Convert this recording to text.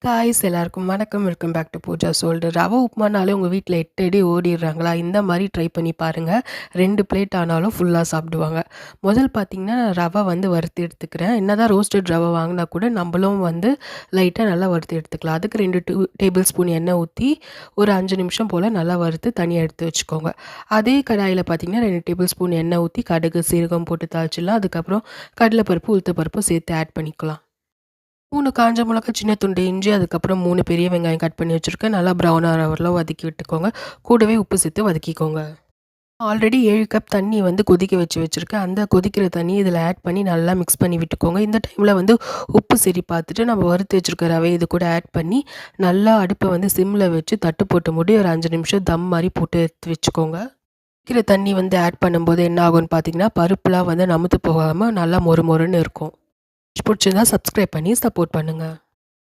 ஹாய்ஸ் எல்லாருக்கும் வணக்கம். Welcome back to Pooja சோல்டு. ரவை உப்புமானாலே உங்கள் வீட்டில் 8 அடி ஓடிடுறாங்களா? இந்த மாதிரி ட்ரை பண்ணி பாருங்கள். 2 பிளேட் ஆனாலும் ஃபுல்லாக சாப்பிடுவாங்க. முதல் பார்த்திங்கன்னா ரவை வந்து வறுத்து எடுத்துக்கிறேன். என்ன தான் ரோஸ்டட் ரவை வாங்கினா கூட நம்மளும் வந்து லைட்டாக நல்லா வறுத்து எடுத்துக்கலாம். அதுக்கு 2 டேபிள் ஸ்பூன் எண்ணெய் ஊற்றி ஒரு 5 நிமிஷம் போல் நல்லா வறுத்து தனியாக எடுத்து வச்சுக்கோங்க. அதே கடாயில் பார்த்திங்கன்னா 2 டேபிள் ஸ்பூன் எண்ணெய் ஊற்றி கடுகு சீரகம் போட்டு தாளிச்சிடலாம். அதுக்கப்புறம் கடலைப்பருப்பு உளுத்தப்பருப்பு சேர்த்து ஆட் பண்ணிக்கலாம். 3 காஞ்ச மிளகா, சின்ன துண்டு இஞ்சி, அதுக்கப்புறம் 3 பெரிய வெங்காயம் கட் பண்ணி வச்சுருக்கேன். நல்லா ப்ரௌன் ஆகிற வரலாம் வதக்கி விட்டுக்கோங்க. கூடவே உப்பு சேர்த்து வதக்கிக்கோங்க. ஆல்ரெடி 7 கப் தண்ணி வந்து கொதிக்க வச்சுருக்கேன். அந்த கொதிக்கிற தண்ணி இதில் ஆட் பண்ணி நல்லா மிக்ஸ் பண்ணி விட்டுக்கோங்க. இந்த டைமில் வந்து உப்பு சரி பார்த்துட்டு நம்ம வறுத்து வச்சுருக்க ரவை இது கூட ஆட் பண்ணி நல்லா அடுப்பை வந்து சிம்மில் வச்சு தட்டு போட்டு மூடி ஒரு 5 நிமிஷம் தம் மாதிரி போட்டு எடுத்து வச்சுக்கோங்க. கொதிக்கிற தண்ணி வந்து ஆட் பண்ணும்போது என்ன ஆகும்னு பார்த்தீங்கன்னா, பருப்புலாம் வந்து நமுத்து போகாமல் நல்லா மொறு மொறுன்னு இருக்கும். பிடிச்சிருந்தா சப்ஸ்கிரைப் பண்ணி சப்போர்ட் பண்ணுங்கள்.